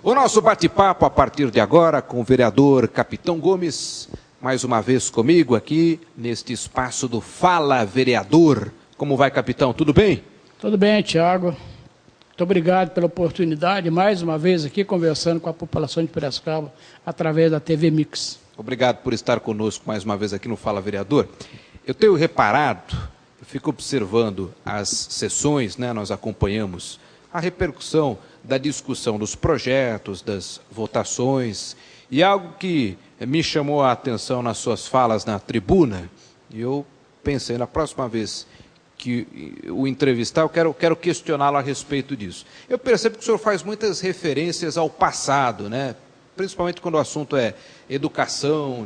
O nosso bate-papo a partir de agora com o vereador Capitão Gomes, mais uma vez comigo aqui neste espaço do Fala Vereador. Como vai, capitão? Tudo bem? Tudo bem, Tiago. Muito obrigado pela oportunidade, mais uma vez aqui conversando com a população de Piracicaba através da TV Mix. Obrigado por estar conosco mais uma vez aqui no Fala Vereador. Eu tenho reparado, eu fico observando as sessões, né? Nós acompanhamos a repercussão da discussão dos projetos, das votações, e algo que me chamou a atenção nas suas falas na tribuna, e eu pensei, na próxima vez que o entrevistar, eu quero questioná-lo a respeito disso. Eu percebo que o senhor faz muitas referências ao passado, né? Principalmente quando o assunto é educação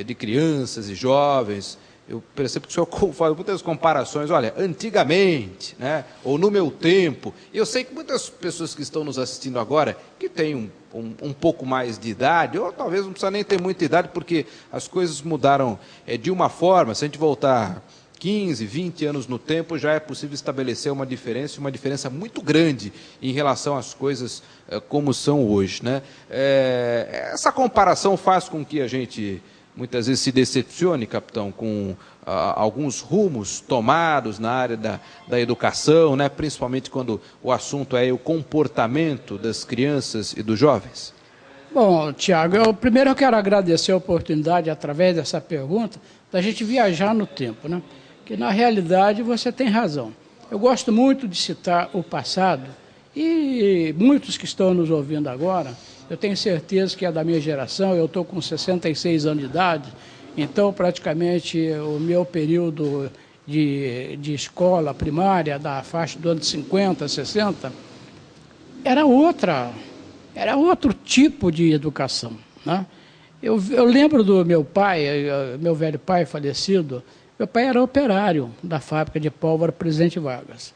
de crianças e jovens. Eu percebo que o senhor faz muitas comparações, olha, antigamente, né, ou no meu tempo. E eu sei que muitas pessoas que estão nos assistindo agora, que têm um pouco mais de idade, ou talvez não precisa nem ter muita idade, porque as coisas mudaram de uma forma. Se a gente voltar 15, 20 anos no tempo, já é possível estabelecer uma diferença muito grande em relação às coisas como são hoje, né? Essa comparação faz com que a gente muitas vezes se decepcione, capitão, com alguns rumos tomados na área da educação, né? Principalmente quando o assunto é o comportamento das crianças e dos jovens? Bom, Tiago, primeiro eu quero agradecer a oportunidade, através dessa pergunta, da gente viajar no tempo, né? Que na realidade você tem razão. Eu gosto muito de citar o passado e muitos que estão nos ouvindo agora, eu tenho certeza que é da minha geração, eu estou com 66 anos de idade, então praticamente o meu período de escola primária, da faixa do ano de 50, 60, era outro tipo de educação, né? Eu lembro do meu pai, meu velho pai falecido. Meu pai era operário da fábrica de pólvora Presidente Vargas.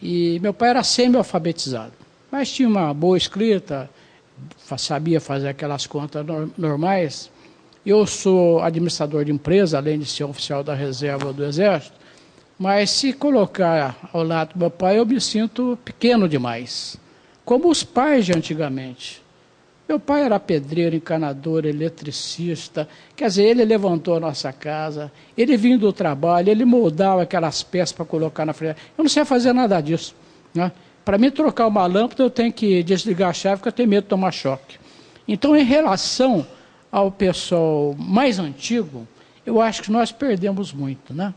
E meu pai era semi-alfabetizado, mas tinha uma boa escrita, sabia fazer aquelas contas normais. Eu sou administrador de empresa, além de ser oficial da reserva do Exército, mas se colocar ao lado do meu pai, eu me sinto pequeno demais, como os pais de antigamente. Meu pai era pedreiro, encanador, eletricista, quer dizer, ele levantou a nossa casa, ele vinha do trabalho, ele moldava aquelas peças para colocar na frente. Eu não sei fazer nada disso, né? Para mim trocar uma lâmpada eu tenho que desligar a chave porque eu tenho medo de tomar choque. Então, em relação ao pessoal mais antigo, eu acho que nós perdemos muito, né?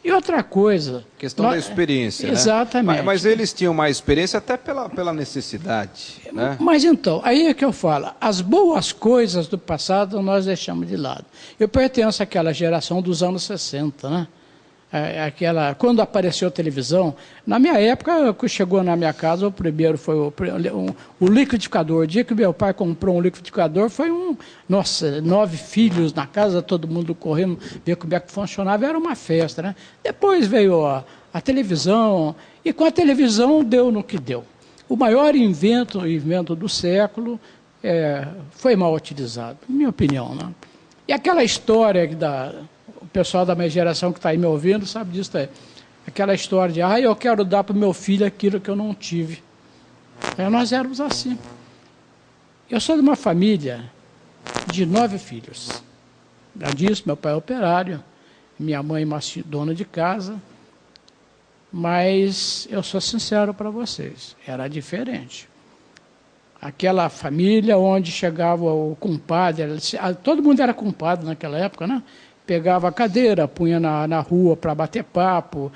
E outra coisa... Questão da experiência, exatamente. Né? Mas eles tinham mais experiência até pela necessidade, né? Mas então, aí é que eu falo, as boas coisas do passado nós deixamos de lado. Eu pertenço àquela geração dos anos 60, né? Quando apareceu a televisão, na minha época, que chegou na minha casa, o primeiro foi o liquidificador. O dia que meu pai comprou um liquidificador, foi nossa, 9 filhos na casa, todo mundo correndo, ver como é que funcionava, era uma festa, né? Depois veio a televisão, e com a televisão deu no que deu. O maior invento do século foi mal utilizado, na minha opinião, né? E aquela história o pessoal da minha geração que está aí me ouvindo sabe disso, aquela história de, eu quero dar para o meu filho aquilo que eu não tive. Nós éramos assim. Eu sou de uma família de 9 filhos. Já disse, meu pai é operário, minha mãe dona de casa, mas eu sou sincero para vocês, era diferente. Aquela família onde chegava o compadre, todo mundo era compadre naquela época, né? Pegava a cadeira, punha na rua para bater papo,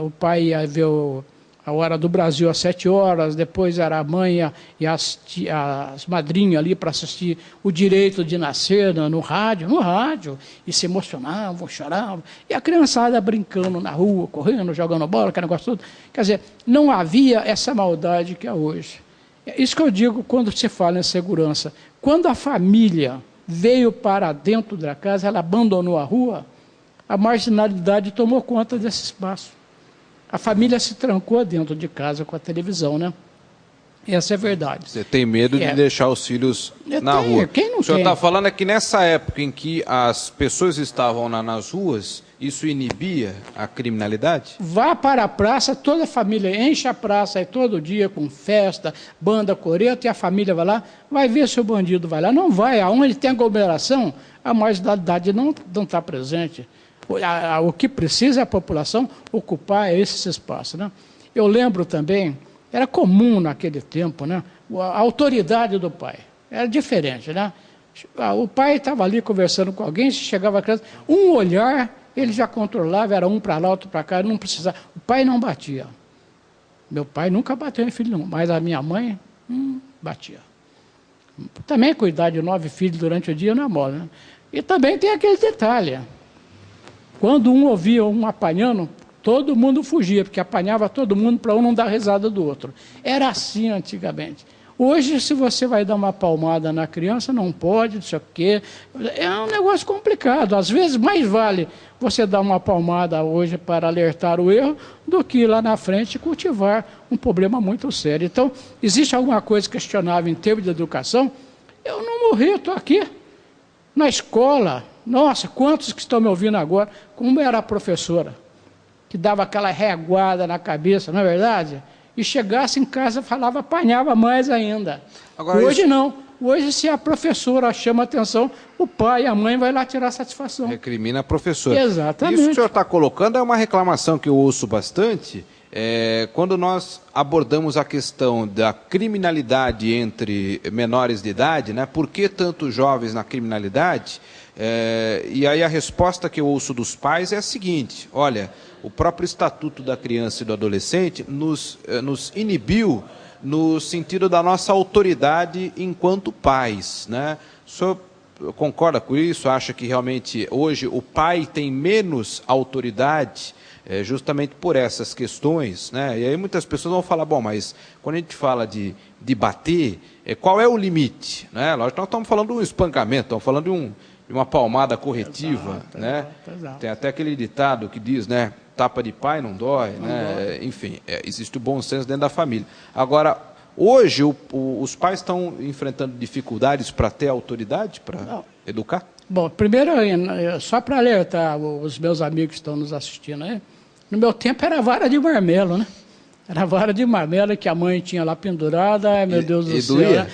o pai ia ver a Hora do Brasil às 7 horas, depois era a mãe e as madrinhas ali para assistir o Direito de Nascer no rádio, e se emocionavam, choravam, e a criançada brincando na rua, correndo, jogando bola, aquele negócio todo. Quer dizer, não havia essa maldade que há hoje. É isso que eu digo quando se fala em segurança. Quando a família veio para dentro da casa, ela abandonou a rua, a marginalidade tomou conta desse espaço. A família se trancou dentro de casa com a televisão, né? Essa é a verdade. Você tem medo de deixar os filhos na rua. Quem não o senhor tem? está falando é que nessa época em que as pessoas estavam nas ruas, isso inibia a criminalidade? Vá para a praça, toda a família enche a praça aí todo dia com festa, banda, coreto, e a família vai lá, vai ver se o bandido vai lá. Não vai, aonde tem aglomeração, a marginalidade não está presente. O que precisa é a população ocupar esses espaços, né? Eu lembro também, era comum naquele tempo, né? A autoridade do pai era diferente, né? O pai estava ali conversando com alguém, se chegava a criança, um olhar, ele já controlava, era um para lá, outro para cá, não precisava. O pai não batia. Meu pai nunca bateu em filho, não, mas a minha mãe batia. Também cuidar de 9 filhos durante o dia não é mole, né? E também tem aquele detalhe. Quando um ouvia um apanhando, todo mundo fugia, porque apanhava todo mundo para um não dar risada do outro. Era assim antigamente. Hoje, se você vai dar uma palmada na criança, não pode, não sei o quê. É um negócio complicado. Às vezes, mais vale você dar uma palmada hoje para alertar o erro do que lá na frente cultivar um problema muito sério. Então, existe alguma coisa questionável em termos de educação? Eu não morri, estou aqui. Na escola, nossa, quantos que estão me ouvindo agora, como era a professora, que dava aquela reguada na cabeça, não é verdade? E chegasse em casa, falava, apanhava mais ainda. Agora, hoje isso... não. Hoje, se a professora chama atenção, o pai e a mãe vai lá tirar satisfação. Recrimina a professora. Exatamente. Isso que o senhor está colocando é uma reclamação que eu ouço bastante, quando nós abordamos a questão da criminalidade entre menores de idade, né? Por que tantos jovens na criminalidade? E aí a resposta que eu ouço dos pais é a seguinte: olha, o próprio Estatuto da Criança e do Adolescente nos inibiu no sentido da nossa autoridade enquanto pais, né? O senhor concorda com isso? Acha que realmente hoje o pai tem menos autoridade justamente por essas questões, né? E aí muitas pessoas vão falar, bom, mas quando a gente fala de bater, qual é o limite, né? Nós não estamos falando de um espancamento, estamos falando de uma palmada corretiva, exato, né? Exato. Tem até aquele ditado que diz, né? Tapa de pai não dói, né? Enfim, existe o bom senso dentro da família. Agora, hoje os pais estão enfrentando dificuldades para ter autoridade, para educar? Bom, primeiro, só para alertar os meus amigos que estão nos assistindo aí, no meu tempo era vara de marmelo, né? Era vara de marmelo que a mãe tinha lá pendurada, meu Deus do céu. Doía?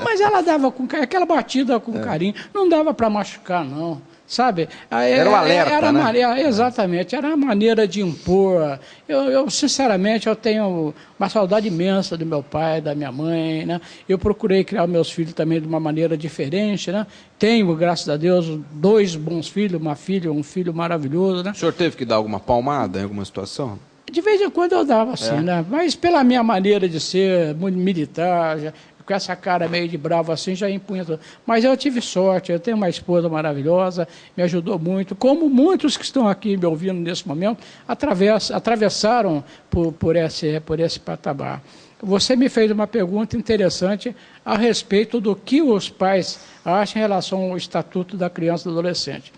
Mas ela dava com aquela batida com carinho, não dava para machucar, não. Sabe? Era o alerta, né? Exatamente, era a maneira de impor. Eu, sinceramente, eu tenho uma saudade imensa do meu pai, da minha mãe, né? Eu procurei criar meus filhos também de uma maneira diferente, né? Tenho, graças a Deus, 2 bons filhos, uma filha, um filho maravilhoso, né? O senhor teve que dar alguma palmada em alguma situação? De vez em quando eu dava, assim, né? Mas pela minha maneira de ser, muito militar, com essa cara meio de bravo assim, já impunha tudo. Mas eu tive sorte, eu tenho uma esposa maravilhosa, me ajudou muito, como muitos que estão aqui me ouvindo nesse momento, atravessaram por esse patamar. Você me fez uma pergunta interessante a respeito do que os pais acham em relação ao Estatuto da Criança e do Adolescente.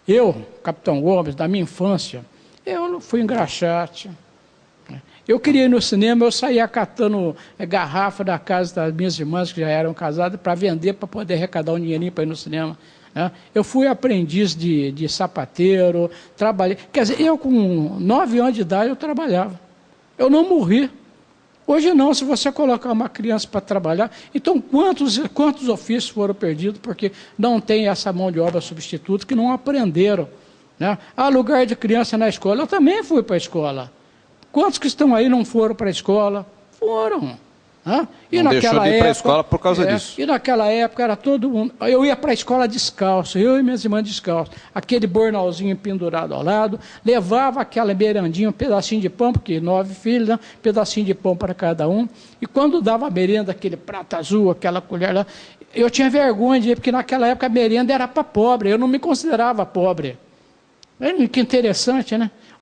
Eu, Capitão Gomes, da minha infância, eu fui engraxate. Eu queria ir no cinema, eu saía catando garrafa da casa das minhas irmãs, que já eram casadas, para vender, para poder arrecadar um dinheirinho para ir no cinema, né? Eu fui aprendiz de sapateiro, trabalhei. Quer dizer, eu com 9 anos de idade eu trabalhava. Eu não morri. Hoje não, se você colocar uma criança para trabalhar, então quantos ofícios foram perdidos porque não tem essa mão de obra substituta que não aprenderam, né? Há lugar de criança na escola, eu também fui para a escola. Quantos que estão aí não foram para a escola? Foram. E não deixou de ir para a escola por causa disso. E naquela época era todo mundo. Eu ia para a escola descalço, eu e minhas irmãs descalços. Aquele bornalzinho pendurado ao lado, levava aquela merendinha, um pedacinho de pão, porque 9 filhos, né? Um pedacinho de pão para cada um. E quando dava a merenda, aquele prato azul, aquela colher lá, eu tinha vergonha de ir, porque naquela época a merenda era para pobre, eu não me considerava pobre. Que interessante, né?